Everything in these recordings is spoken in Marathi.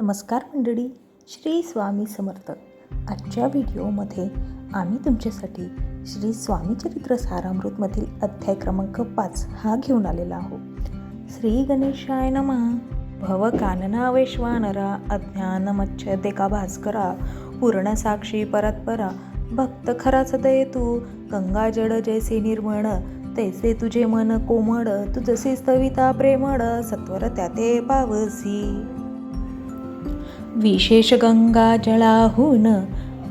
नमस्कार मंडळी, श्री स्वामी समर्थ. आजच्या व्हिडिओमध्ये आम्ही तुमच्यासाठी श्री स्वामी चरित्र सारामृतमधील अध्याय क्रमांक 5 हा घेऊन आलेला आहोत. श्री गणेशाय नमः. भव कानना वैश्वानरा अज्ञानमच्छदेका भास्करा पूर्ण साक्षी परत्परा भक्त खरा सदय तू गंगा जड जैसे निर्मळ तैसे तुझे मन कोमळ तू जसे स्तविता प्रेमळ सत्वर त्याते पावसी. विशेष गंगा जळाहून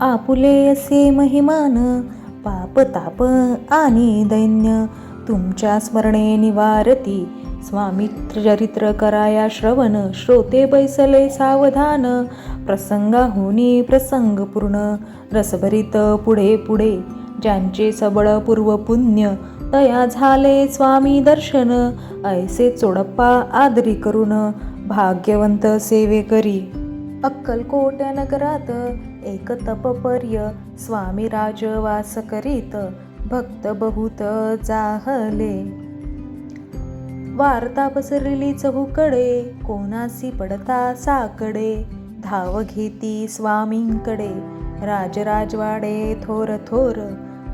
आपुले असे महिमान पाप ताप आणि दैन्य तुमच्या स्मरणे निवारती. स्वामी चरित्र कराया श्रवण श्रोते बैसले सावधान प्रसंगाहुनी प्रसंग पूर्ण रसभरित पुढे पुढे ज्यांचे सबळ पूर्व पुण्य तया झाले स्वामी दर्शन ऐसे चोडप्पा आदरी करून भाग्यवंत सेवे करी. अक्कलकोट नगरात एक तपपर्य स्वामी राजवास करीत भक्त बहुत जाहले. वार्ता पसरली चहूकडे कोणासी पडता साकडे धाव घेती स्वामींकडे राजराजवाडे थोर थोर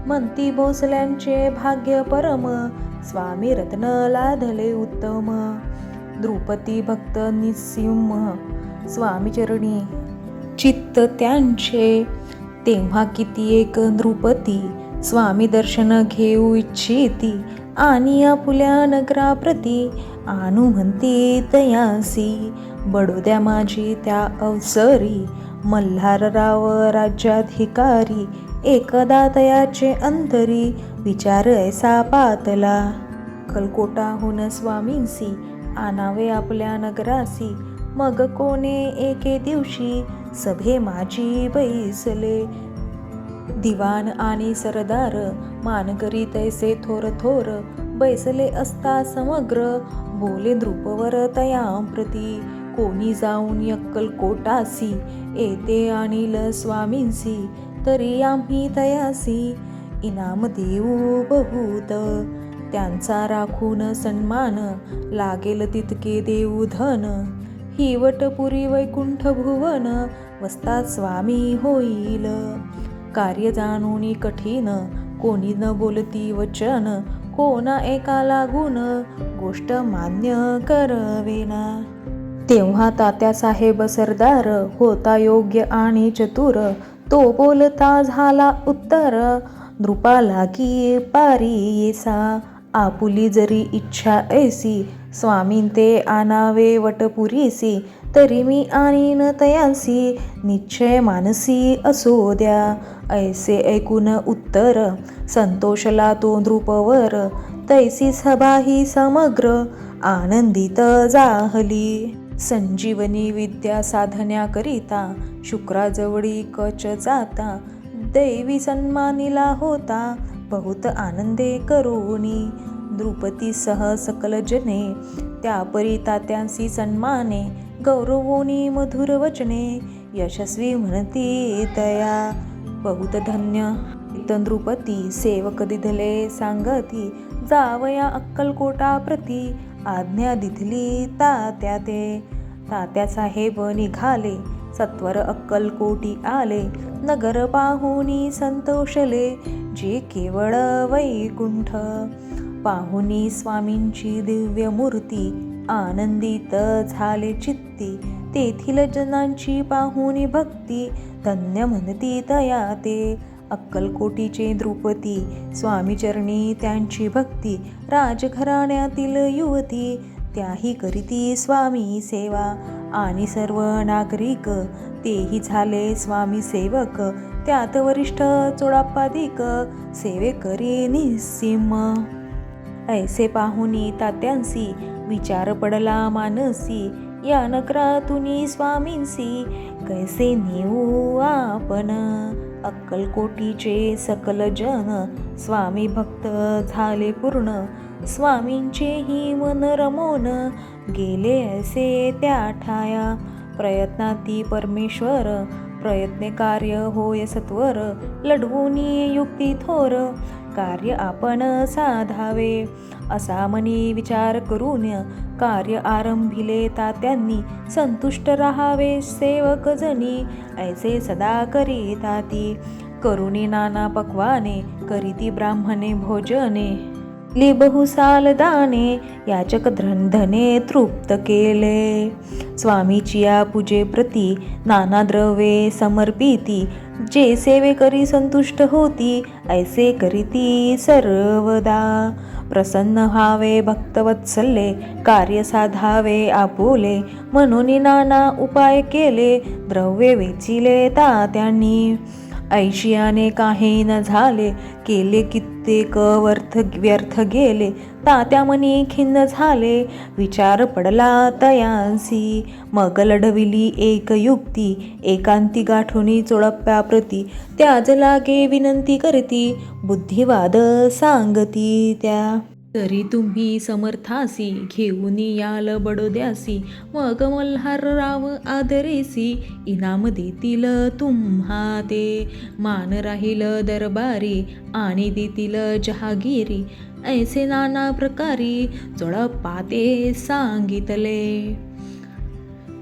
म्हणती भोसल्यांचे भाग्य परम स्वामी रत्न लाधले उत्तम. द्रुपदी भक्त निसिंह स्वामी चरणी चित्त त्यांचे तेव्हा किती एक नृपती स्वामी दर्शन घेऊ इच्छिती आणि आपुल्या नगराप्रती आणू म्हणती तयासी. बडोद्या माझी त्या अवसरी मल्हारराव राज्याधिकारी एकदा तयाचे अंतरी विचार ऐसा पातला. अक्कलकोटाहून स्वामींसी आणावे आपल्या नगरासी मग कोणे एके दिवशी सभे माझी बैसले. दिवाण आणि सरदार मानकरी तैसे थोर थोर बैसले असता समग्र बोले नृपवर तयांप्रती कोणी जाऊन अक्कलकोटासी येते आणील स्वामींसी तरी आम्ही तयासी इनाम देऊ बहुत. त्यांचा राखून सन्मान लागेल तितके देऊ धन हिवटपुरी वैकुंठ भुवन वस्तात स्वामी होईल. कार्य जाणून कठीण कोणी न बोलती वचन कोणा एका लागून गोष्ट मान्य करवेना. तेव्हा तात्यासाहेब सरदार होता योग्य आणि चतुर तो बोलता झाला उत्तर नृपाला की पारी येसा आपुली जरी इच्छा ऐसी स्वामीं ते आणावे वटपुरीसी तरी मी आणीन तयासी निश्चय मानसी असो द्या. ऐसे ऐकून उत्तर संतोषला तो नृपवर तैसी सभा ही समग्र आनंदित जाहली. संजीवनी विद्या साधण्याकरिता शुक्राजवळी कच जाता दैवी सन्मानिला होता बहुत आनंदे करोनी. द्रुपदी सह सकल जने त्यापरी तात्यांसी सन्माने गौरवोनी मधुर वचने यशस्वी म्हणती तया बहुत धन्य. नृपती सेवक दिधले सांगती जावया अक्कलकोटा प्रती आज्ञा दिधली तात्या ते. तात्यासाहेब निघाले सत्वर अक्कलकोटी आले नगर पाहुनी संतोषले जे केवळ वैकुंठ. पाहुनी स्वामींची दिव्य मूर्ती आनंदित झाले चित्ती तेथील जनांची पाहुनी भक्ती धन्य म्हणती तया ते. अक्कलकोटीचे द्रुपदी स्वामी चरणी त्यांची भक्ती राजघराण्यातील युवती त्याही करीती स्वामी सेवा आणि सर्व नागरिक तेही झाले स्वामी सेवक त्यात वरिष्ठ चोडाप्पादिक सेवे करी निस्सीम. ऐसे पाहुनी तात्यांसी विचार पडला मानसी या नगरातुनी स्वामींसी कैसे नेऊ आपण. अक्कलकोटीचे सकल जन स्वामी भक्त झाले पूर्ण स्वामींचेही मन रमोन गेले ऐसे त्या ठाया. प्रयत्नाती परमेश्वर प्रयत्ने कार्य होय सत्वर, लढवूनी युक्ती थोर, कार्य आपण साधावे, असा मनी विचार करून कार्य आरंभिले तात्यांनी, संतुष्ट राहावे सेवक जनी, ऐसे सदा करीताती, करुणी नाना पक्वाने, करीती ब्राह्मणे भोजने, ले बहुसाल दाने, याचक धने तृप्त केले, स्वामीची या पूजे प्रती, नाना द्रव्ये समर्पिती, जे सेवे करी संतुष्ट होती, ऐसे करीती सर्वदा, प्रसन्न व्हावे भक्तवत्सल्ये, कार्य साधावे आपुले, म्हणून नाना उपाय केले, द्रव्ये वेचिले तात्यांनी, ऐशियाने काही न झाले, केले कित्येक व्यर्थ गेले, तात्या मनी खिन्न झाले, विचार पडला तयांसी, मग लढविली एक युक्ती, एकांती गाठोनी चोळप्याप्रती, त्याज लागे विनंती करती, बुद्धिवाद सांगती त्या, तरी तुम्ही समर्थासी, घेऊन याल बडोद्यासी, मग मल्हारराव आदरेसी, इनाम देतील तुम्हा ते, मान राहील दरबारी, आणि देतील जहागिरी, ऐसे नाना प्रकारी, चोळप्पा ते सांगितले,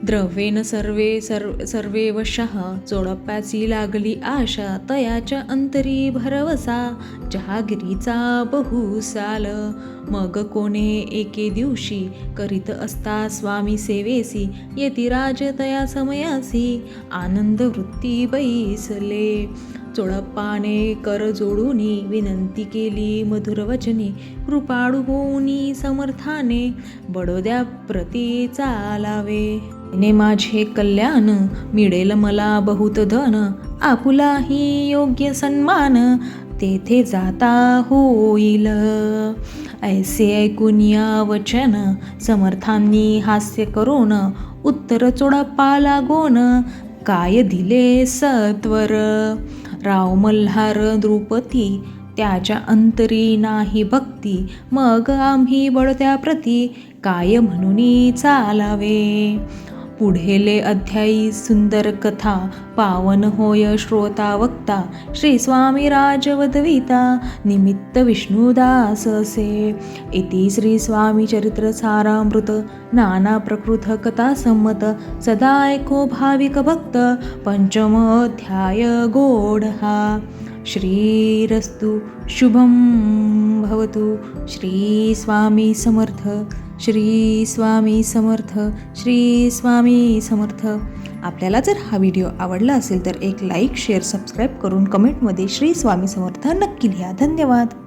द्रव्येन सर्वे वशः, चोळप्याची लागली आशा, तयाच्या अंतरी भरवसा, जहागिरीचा बहुसाल, मग कोणे एके दिवशी, करीत असता स्वामी सेवेसी, येती राज तया समयासी, आनंद वृत्ती बैसले, चोळप्पाने कर जोडूनी, विनंती केली मधुर वचनी, कृपाळू होऊनी समर्थाने, बडोद्या प्रती चालावे, ने माझे कल्याण, मिळेल मला बहुत धन, आपुलाही योग्य सन्मान, तेथे जाता होईल, ऐसे ऐकून या वचन, समर्थांनी हास्य करून, उत्तर चोळप्पा लागोन, काय दिले सत्वर, राव मल्हार द्रुपती, त्याच्या अंतरी नाही भक्ती, मग आम्ही बडत्या प्रती, काय म्हणून चालावे, पुढेले अध्यायी सुंदर कथा, पावन होय श्रोता वक्ता, श्री स्वामी राजवदविता, निमित्त विष्णुदास असे, इति श्री स्वामी चरित्र सारामृत, नाना प्रकृत कथा संमत, सदा ऐको भाविक भक्त, पंचम अध्याय गोढा, श्रीरस्तु शुभम भवतु, श्री स्वामी समर्थ, श्री स्वामी समर्थ, श्री स्वामी समर्थ. आपल्याला जर हा व्हिडिओ आवडला असेल तर एक लाईक, शेअर, सबस्क्राईब करून कमेंटमध्ये श्री स्वामी समर्थ नक्की लिहा. धन्यवाद.